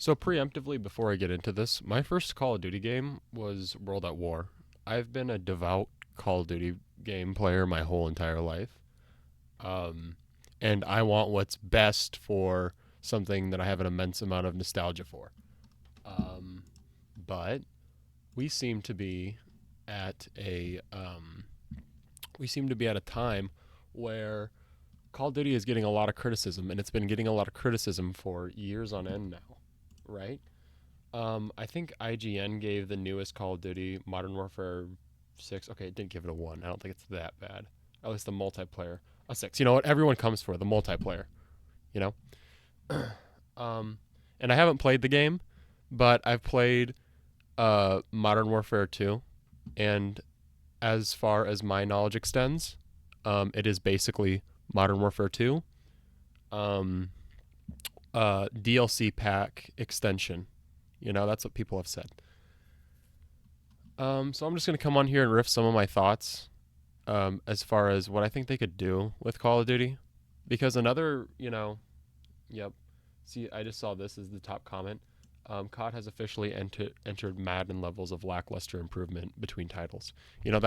So preemptively, before I get into this, my first Call of Duty game was World at War. I've been a devout Call of Duty game player my whole entire life, um, and I want what's best for something that I have an immense amount of nostalgia for. Um, but we seem to be at a we seem to be at a time where Call of Duty is getting a lot of criticism, and it's been getting a lot of criticism for years on end now, right? I think IGN gave the newest Call of Duty, Modern Warfare 6. Okay, it didn't give it a 1. I don't think it's that bad. At least the multiplayer, a 6. You know what? Everyone comes for the multiplayer, you know? um, and I haven't played the game, but I've played Modern Warfare 2, and as far as my knowledge extends, it is basically Modern Warfare 2, um, DLC pack extension. You know, that's what people have said. So I'm just going to come on here and riff some of my thoughts as far as what I think they could do with Call of Duty. Because another, yep. See, I just saw this as the top comment. COD has officially entered Madden levels of lackluster improvement between titles. It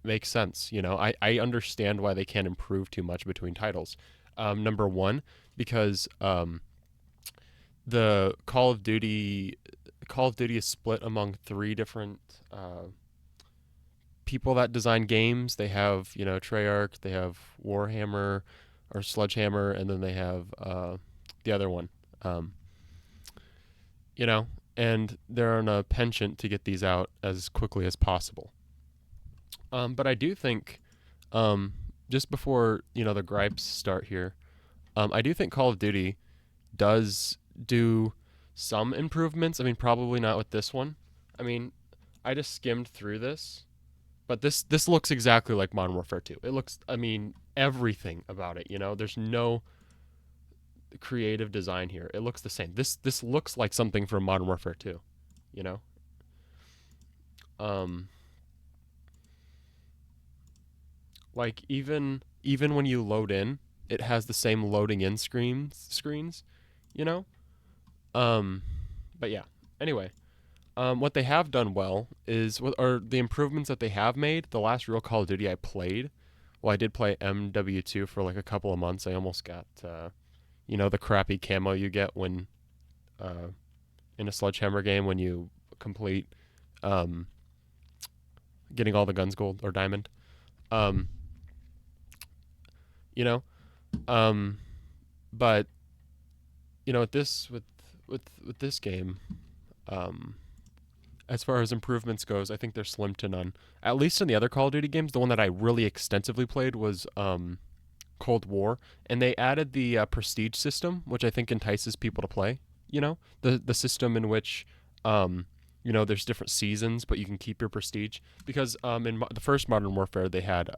makes sense. I understand why they can't improve too much between titles. Number one, because the Call of Duty is split among three different people that design games. They have, Treyarch, they have Warhammer or Sledgehammer, and then they have the other one. Um, and they're on a penchant to get these out as quickly as possible. But I do think, just before, the gripes start here, I do think Call of Duty does do some improvements. I mean, probably not with this one. I mean, I just skimmed through this, but this looks exactly like Modern Warfare 2. It looks, I mean, everything about it, there's no creative design here. It looks the same. This looks like something from Modern Warfare 2, you know? Um like even when you load in, it has the same loading in screens, you know? Um but yeah. Anyway, what they have done well is or the improvements that they have made. The last real Call of Duty I played, well, I did play MW2 for like a couple of months. I almost got the crappy camo you get when in a Sledgehammer game when you complete um, getting all the guns gold or diamond. Um, you know, um, but with this game, um, as far as improvements goes, I think they're slim to none. At least in the other Call of Duty games, the one that I really extensively played was Cold War, and they added the prestige system, which I think entices people to play. The system in which there's different seasons, but you can keep your prestige. Because in the first Modern Warfare, they had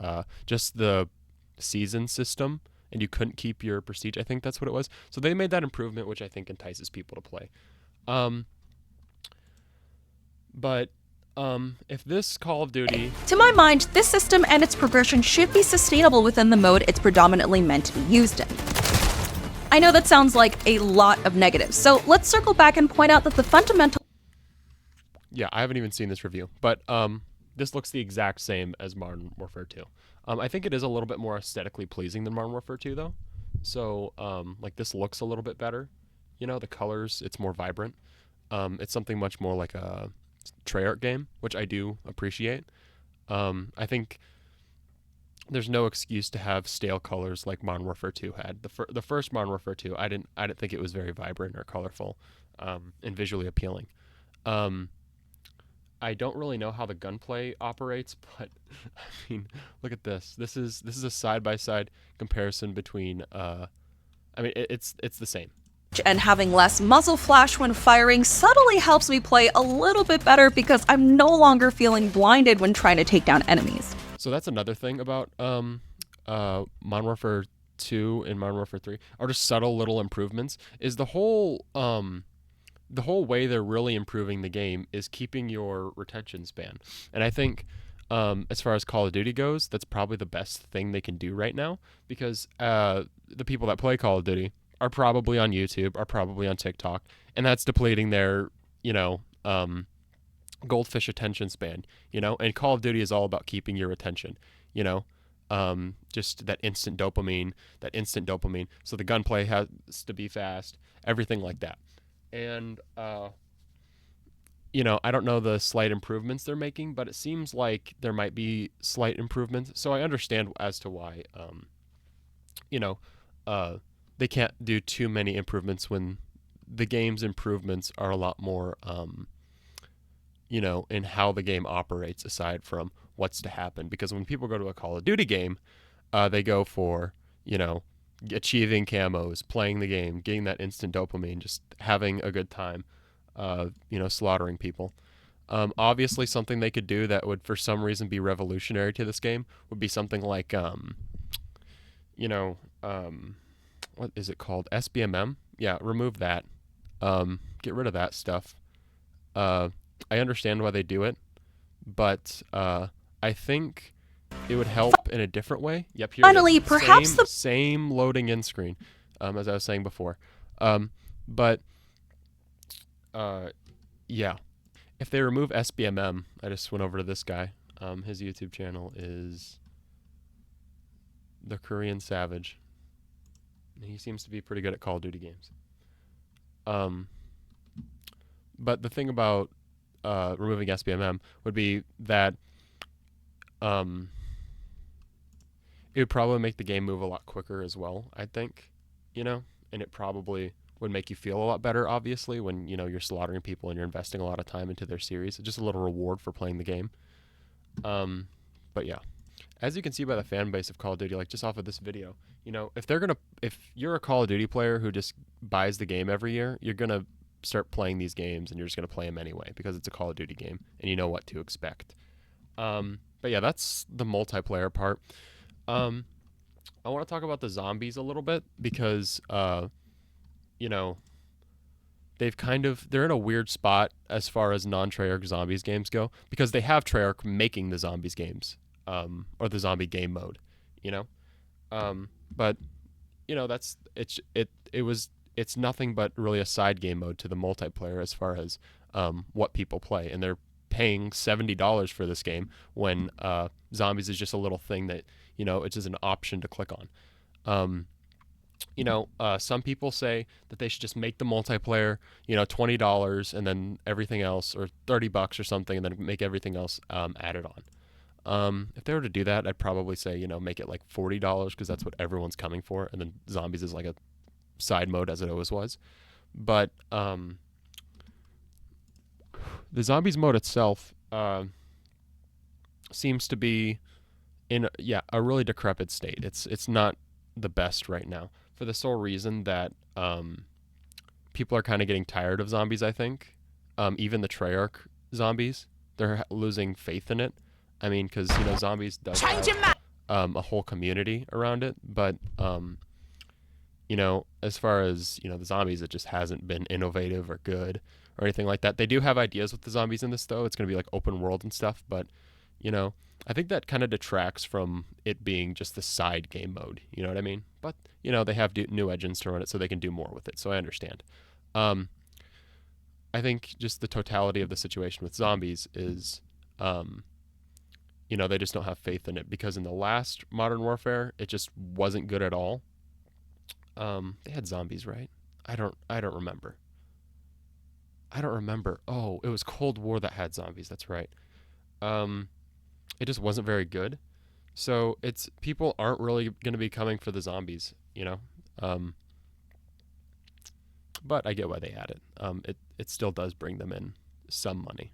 just the season system, and you couldn't keep your prestige. I think that's what it was. So they made that improvement, which I think entices people to play. But if this Call of Duty... To my mind, this system and its progression should be sustainable within the mode it's predominantly meant to be used in. I know that sounds like a lot of negatives, so let's circle back and point out that the fundamental... Yeah, I haven't even seen this review, but this looks the exact same as Modern Warfare 2. I think it is a little bit more aesthetically pleasing than Modern Warfare 2, though. So, this looks a little bit better. The colors, it's more vibrant. It's something much more like a Treyarch game, which I do appreciate. I think there's no excuse to have stale colors like Modern Warfare 2 had. The first Modern Warfare 2, I didn't think it was very vibrant or colorful, and visually appealing. I don't really know how the gunplay operates, but I mean, look at this. This is a side by side comparison between. It's the same. And having less muzzle flash when firing subtly helps me play a little bit better because I'm no longer feeling blinded when trying to take down enemies. So that's another thing about Modern Warfare 2 and Modern Warfare 3 are just subtle little improvements. Is the whole way they're really improving the game is keeping your retention span. And I think as far as Call of Duty goes, that's probably the best thing they can do right now, because the people that play Call of Duty are probably on YouTube, are probably on TikTok, and that's depleting their, goldfish attention span, and Call of Duty is all about keeping your attention, you know, just that instant dopamine. So the gunplay has to be fast, everything like that. And, I don't know the slight improvements they're making, but it seems like there might be slight improvements. So I understand as to why, you know, uh, they can't do too many improvements when the game's improvements are a lot more, in how the game operates aside from what's to happen. Because when people go to a Call of Duty game, they go for, you know, achieving camos, playing the game, getting that instant dopamine, just having a good time, slaughtering people. Obviously, something they could do that would, for some reason, be revolutionary to this game would be something like, you know, um, what is it called? SBMM? Yeah, remove that. Get rid of that stuff. Uh, I understand why they do it, but I think it would help in a different way. Yep, here it is. Finally, perhaps the Same loading in screen, as I was saying before. But yeah, if they remove SBMM, I just went over to this guy. His YouTube channel is the Korean Savage. He seems to be pretty good at Call of Duty games. But the thing about removing SBMM would be that it would probably make the game move a lot quicker as well, I think, and it probably would make you feel a lot better, obviously, when, you're slaughtering people and you're investing a lot of time into their series. It's just a little reward for playing the game. But yeah, as you can see by the fan base of Call of Duty, like just off of this video, if you're a Call of Duty player who just buys the game every year, you're going to start playing these games and you're just going to play them anyway because it's a Call of Duty game and you know what to expect. But yeah, that's the multiplayer part. I want to talk about the zombies a little bit because, they're in a weird spot as far as non-Treyarch zombies games go because they have Treyarch making the zombies games, or the zombie game mode, you know. But it's nothing but really a side game mode to the multiplayer as far as what people play, and they're paying $70 for this game when zombies is just a little thing that it's just an option to click on. Some people say that they should just make the multiplayer, $20 and then everything else, or $30 or something, and then make everything else added on. If they were to do that, I'd probably say, make it like $40 because that's what everyone's coming for, and then zombies is like a side mode as it always was. But the zombies mode itself seems to be in a really decrepit state. It's not the best right now for the sole reason that people are kind of getting tired of zombies, I think. Even the Treyarch zombies, they're losing faith in it. I mean, because zombies does have a whole community around it, but as far as the zombies, it just hasn't been innovative or good or anything like that. They do have ideas with the zombies in this, though. It's going to be like open world and stuff, but I think that kind of detracts from it being just the side game mode. You know what I mean? But they have new engines to run it, so they can do more with it. So I understand. I think just the totality of the situation with zombies is, they just don't have faith in it because in the last Modern Warfare, it just wasn't good at all. They had zombies, right? I don't remember. Oh, it was Cold War that had zombies. That's right. It just wasn't very good. So people aren't really going to be coming for the zombies, but I get why they had it. It still does bring them in some money.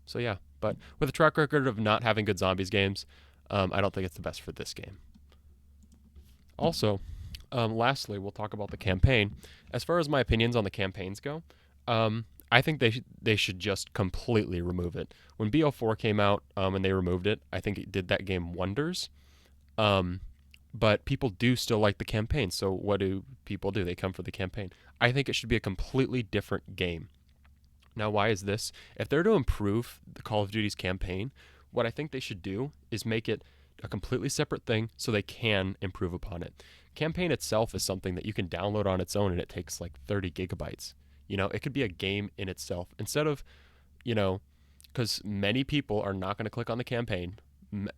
So yeah, but with a track record of not having good zombies games, I don't think it's the best for this game. Also, lastly, we'll talk about the campaign. As far as my opinions on the campaigns go, I think they should just completely remove it. When BO4 came out and they removed it, I think it did that game wonders. But people do still like the campaign. So what do people do? They come for the campaign. I think it should be a completely different game. Now, why is this? If they're to improve the Call of Duty's campaign, what I think they should do is make it a completely separate thing so they can improve upon it. Campaign itself is something that you can download on its own and it takes like 30 gigabytes. It could be a game in itself instead of, you know, because many people are not going to click on the campaign.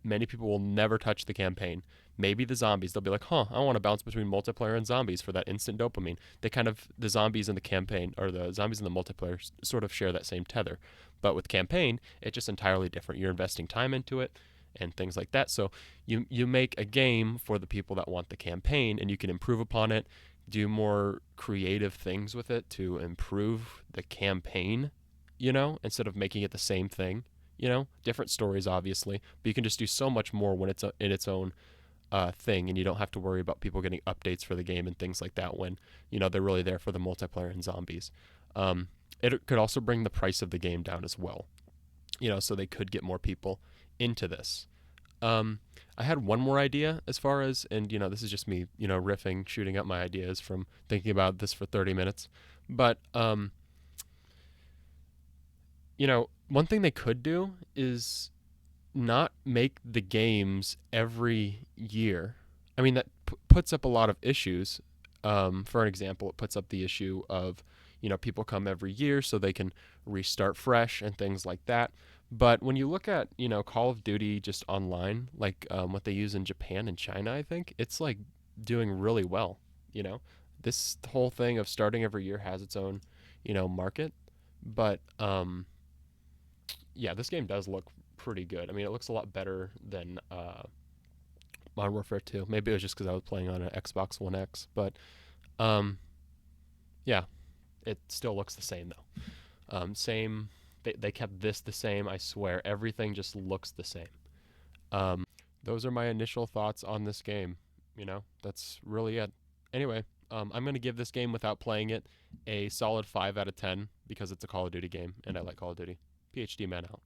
Many people will never touch the campaign. Maybe the zombies, they'll be like, huh, I want to bounce between multiplayer and zombies for that instant dopamine. The zombies in the campaign, or the zombies in the multiplayer, sort of share that same tether. But with campaign, it's just entirely different. You're investing time into it and things like that. So you make a game for the people that want the campaign, and you can improve upon it, do more creative things with it to improve the campaign, instead of making it the same thing. Different stories, obviously, but you can just do so much more when it's in its own thing, and you don't have to worry about people getting updates for the game and things like that when, they're really there for the multiplayer and zombies. It could also bring the price of the game down as well, so they could get more people into this. I had one more idea as far as, and this is just me, riffing, shooting up my ideas from thinking about this for 30 minutes. But, one thing they could do is not make the games every year. I mean, that puts up a lot of issues. For an example, it puts up the issue of, people come every year so they can restart fresh and things like that. But when you look at, Call of Duty just online, like what they use in Japan and China, I think it's like doing really well. You know, this whole thing of starting every year has its own, market. But yeah, this game does look pretty good. I mean, it looks a lot better than Modern Warfare 2. Maybe it was just because I was playing on an Xbox One X, but um, yeah, it still looks the same though. Same. They kept this the same. I swear, everything just looks the same. Those are my initial thoughts on this game. That's really it. Anyway, I'm gonna give this game without playing it a solid 5 out of 10 because it's a Call of Duty game and I like Call of Duty. PhD man out.